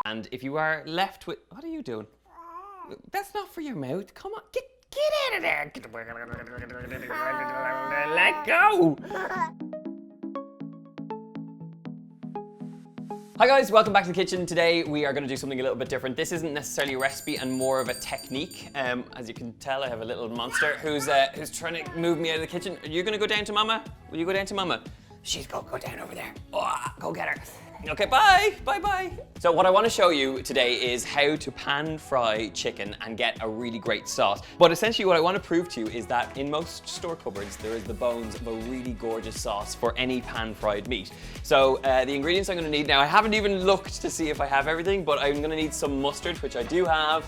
And if you are left with, what are you doing? That's not for your mouth. Come on, get out of there. Let go. Hi guys, welcome back to the kitchen. Today we are going to do something a little bit different. This isn't necessarily a recipe and more of a technique. As you can tell, I have a little monster who's trying to move me out of the kitchen. Are you going to go down to Mama? Will you go down to Mama? She's go down over there. Oh, go get her. Okay, bye. So what I want to show you today is how to pan fry chicken and get a really great sauce. But essentially what I want to prove to you is that in most store cupboards, there is the bones of a really gorgeous sauce for any pan fried meat. So the ingredients I'm going to need now, I haven't even looked to see if I have everything, but I'm going to need some mustard, which I do have.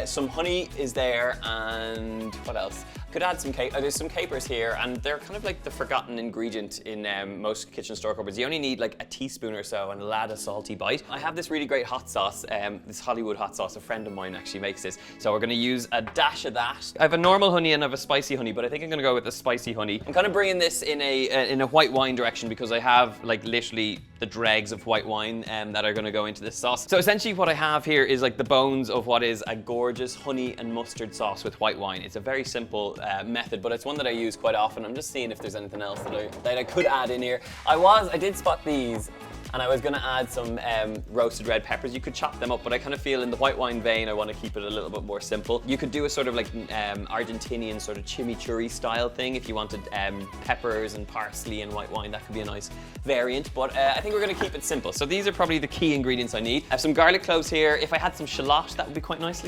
Some honey is there, and what else? Could add some there's some capers here, and they're kind of like the forgotten ingredient in most kitchen store cupboards. You only need like a teaspoon or so and it'll add a salty bite. I have this really great hot sauce, this Hollywood hot sauce. A friend of mine actually makes this. So we're gonna use a dash of that. I have a normal honey and I have a spicy honey, but I think I'm gonna go with the spicy honey. I'm kind of bringing this in a white wine direction because I have like literally the dregs of white wine that are gonna go into this sauce. So essentially what I have here is like the bones of what is a gorgeous honey and mustard sauce with white wine. It's a very simple method, but it's one that I use quite often. I'm just seeing if there's anything else that I could add in here. I did spot these, and I was gonna add some roasted red peppers. You could chop them up, but I kind of feel in the white wine vein, I want to keep it a little bit more simple. You could do a sort of like Argentinian sort of chimichurri style thing if you wanted peppers and parsley and white wine. That could be a nice variant, but I think we're gonna keep it simple. So these are probably the key ingredients I need. I have some garlic cloves here. If I had some shallot, that would be quite nice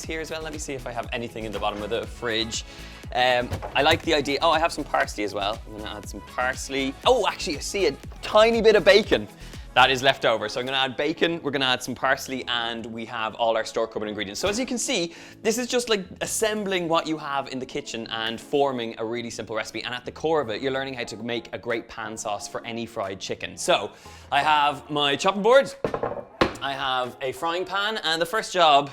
here as well. Let me see if I have anything in the bottom of the fridge. I like the idea. Oh, I have some parsley as well. I'm gonna add some parsley. Oh, actually, I see a tiny bit of bacon that is left over. So I'm gonna add bacon, we're gonna add some parsley, and we have all our store cupboard ingredients. So as you can see, this is just like assembling what you have in the kitchen and forming a really simple recipe. And at the core of it, you're learning how to make a great pan sauce for any fried chicken. So I have my chopping board, I have a frying pan, and the first job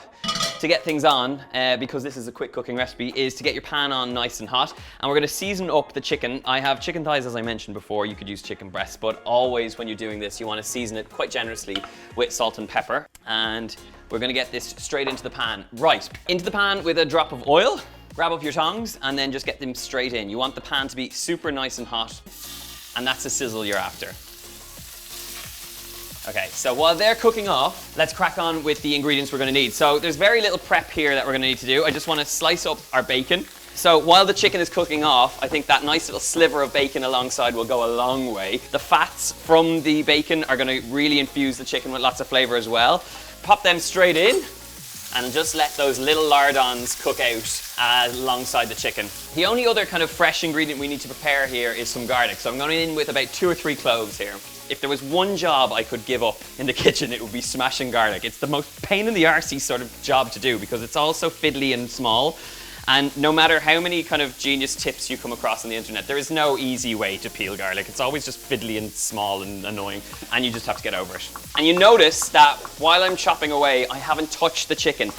to get things on, because this is a quick cooking recipe, is to get your pan on nice and hot. And we're gonna season up the chicken. I have chicken thighs, as I mentioned before. You could use chicken breasts, but always when you're doing this, you wanna season it quite generously with salt and pepper. And we're gonna get this straight into the pan. Right, into the pan with a drop of oil. Grab up your tongs and then just get them straight in. You want the pan to be super nice and hot, and that's the sizzle you're after. Okay, so while they're cooking off, let's crack on with the ingredients we're gonna need. So there's very little prep here that we're gonna need to do. I just wanna slice up our bacon. So while the chicken is cooking off, I think that nice little sliver of bacon alongside will go a long way. The fats from the bacon are gonna really infuse the chicken with lots of flavor as well. Pop them straight in and just let those little lardons cook out alongside the chicken. The only other kind of fresh ingredient we need to prepare here is some garlic. So I'm going in with about 2 or 3 cloves here. If there was one job I could give up in the kitchen, it would be smashing garlic. It's the most pain in the arsey sort of job to do because it's all so fiddly and small. And no matter how many kind of genius tips you come across on the internet, there is no easy way to peel garlic. It's always just fiddly and small and annoying, and you just have to get over it. And you notice that while I'm chopping away, I haven't touched the chicken.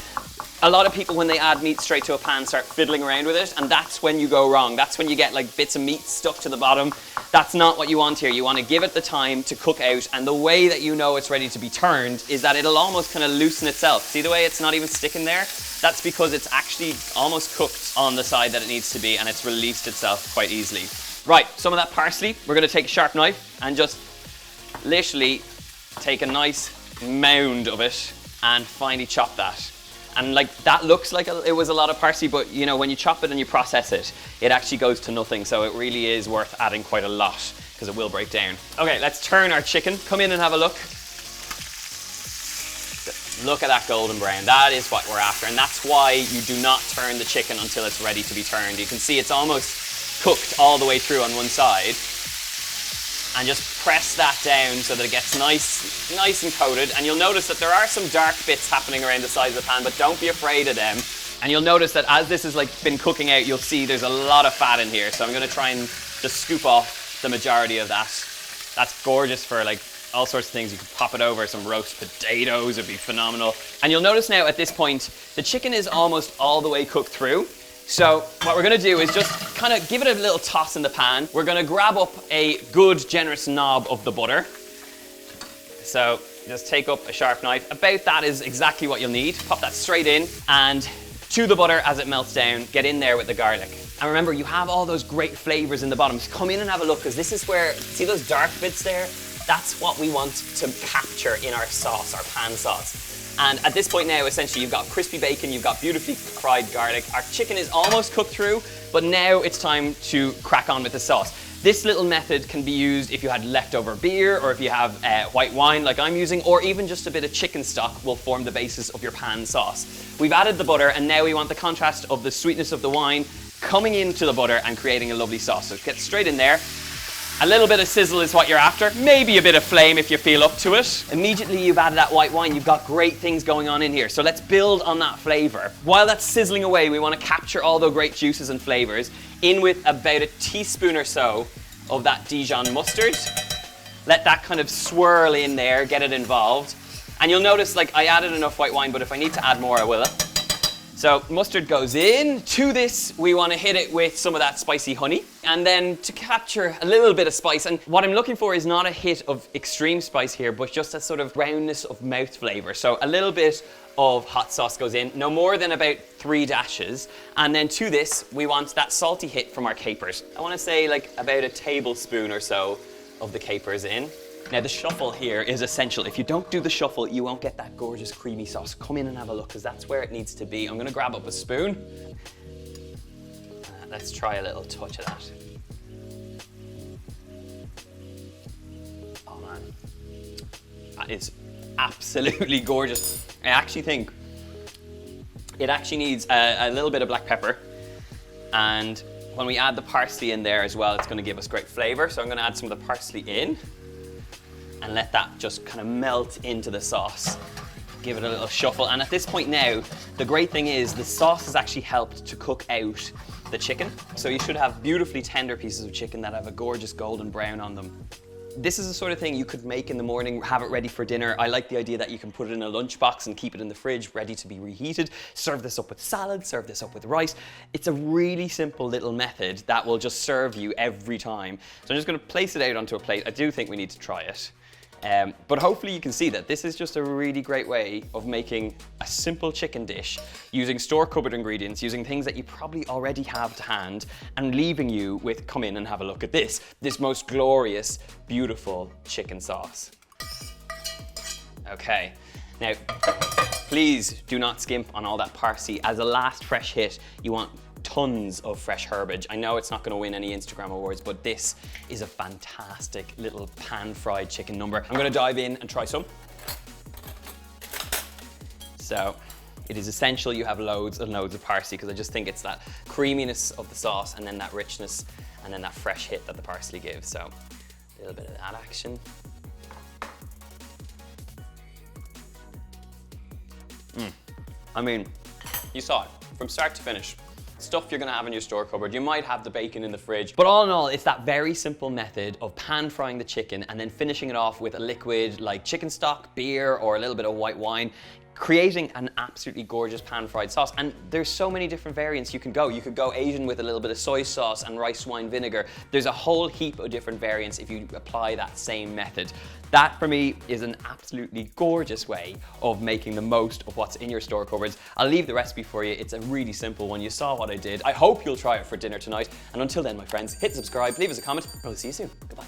A lot of people, when they add meat straight to a pan, start fiddling around with it, and that's when you go wrong. That's when you get like bits of meat stuck to the bottom. That's not what you want here. You want to give it the time to cook out, and the way that you know it's ready to be turned is that it'll almost kind of loosen itself. See the way it's not even sticking there? That's because it's actually almost cooked on the side that it needs to be, and it's released itself quite easily. Right, some of that parsley, we're going to take a sharp knife and just literally take a nice mound of it and finely chop that. And like that looks like it was a lot of parsley, but you know, when you chop it and you process it, it actually goes to nothing. So it really is worth adding quite a lot because it will break down. Okay, let's turn our chicken. Come in and have a look. Look at that golden brown. That is what we're after, and that's why you do not turn the chicken until it's ready to be turned. You can see it's almost cooked all the way through on one side. And just press that down so that it gets nice and coated. And you'll notice that there are some dark bits happening around the sides of the pan, but don't be afraid of them. And you'll notice that as this has like been cooking out, you'll see there's a lot of fat in here. So I'm gonna try and just scoop off the majority of that. That's gorgeous for like all sorts of things. You could pop it over some roast potatoes, it'd be phenomenal. And you'll notice now at this point, the chicken is almost all the way cooked through. So what we're gonna do is just kind of give it a little toss in the pan. We're gonna grab up a good, generous knob of the butter. So just take up a sharp knife. About that is exactly what you'll need. Pop that straight in and chew the butter as it melts down. Get in there with the garlic. And remember, you have all those great flavors in the bottom. So come in and have a look, because this is where, see those dark bits there? That's what we want to capture in our sauce, our pan sauce. And at this point now, essentially, you've got crispy bacon, you've got beautifully fried garlic. Our chicken is almost cooked through, but now it's time to crack on with the sauce. This little method can be used if you had leftover beer, or if you have white wine like I'm using, or even just a bit of chicken stock will form the basis of your pan sauce. We've added the butter, and now we want the contrast of the sweetness of the wine coming into the butter and creating a lovely sauce. So get straight in there. A little bit of sizzle is what you're after. Maybe a bit of flame if you feel up to it. Immediately you've added that white wine, you've got great things going on in here. So let's build on that flavor. While that's sizzling away, we want to capture all the great juices and flavors in with about a teaspoon or so of that Dijon mustard. Let that kind of swirl in there, get it involved. And you'll notice, like, I added enough white wine, but if I need to add more, I will. So mustard goes in. To this, we want to hit it with some of that spicy honey. And then to capture a little bit of spice, and what I'm looking for is not a hit of extreme spice here, but just a sort of roundness of mouth flavor. So a little bit of hot sauce goes in, no more than about 3 dashes. And then to this, we want that salty hit from our capers. I want to say like about a tablespoon or so of the capers in. Now the shuffle here is essential. If you don't do the shuffle, you won't get that gorgeous creamy sauce. Come in and have a look, because that's where it needs to be. I'm gonna grab up a spoon. Let's try a little touch of that. Oh man, that is absolutely gorgeous. I actually think it actually needs a little bit of black pepper. And when we add the parsley in there as well, it's gonna give us great flavor. So I'm gonna add some of the parsley in and let that just kind of melt into the sauce. Give it a little shuffle. And at this point now, the great thing is the sauce has actually helped to cook out the chicken. So you should have beautifully tender pieces of chicken that have a gorgeous golden brown on them. This is the sort of thing you could make in the morning, have it ready for dinner. I like the idea that you can put it in a lunchbox and keep it in the fridge, ready to be reheated. Serve this up with salad, serve this up with rice. It's a really simple little method that will just serve you every time. So I'm just gonna place it out onto a plate. I do think we need to try it. But hopefully you can see that this is just a really great way of making a simple chicken dish using store cupboard ingredients, using things that you probably already have to hand, and leaving you with, come in and have a look at this most glorious, beautiful chicken sauce. Okay, now please do not skimp on all that parsley. As a last fresh hit, you want tons of fresh herbage. I know it's not going to win any Instagram awards, but this is a fantastic little pan-fried chicken number. I'm going to dive in and try some. So it is essential you have loads and loads of parsley, because I just think it's that creaminess of the sauce and then that richness and then that fresh hit that the parsley gives. So a little bit of that action. I mean, you saw it from start to finish. Stuff you're gonna have in your store cupboard. You might have the bacon in the fridge. But all in all, it's that very simple method of pan frying the chicken and then finishing it off with a liquid like chicken stock, beer, or a little bit of white wine, creating an absolutely gorgeous pan-fried sauce. And there's so many different variants you can go. You could go Asian with a little bit of soy sauce and rice wine vinegar. There's a whole heap of different variants if you apply that same method. That, for me, is an absolutely gorgeous way of making the most of what's in your store cupboards. I'll leave the recipe for you. It's a really simple one. You saw what I did. I hope you'll try it for dinner tonight. And until then, my friends, hit subscribe, leave us a comment. I'll see you soon. Goodbye.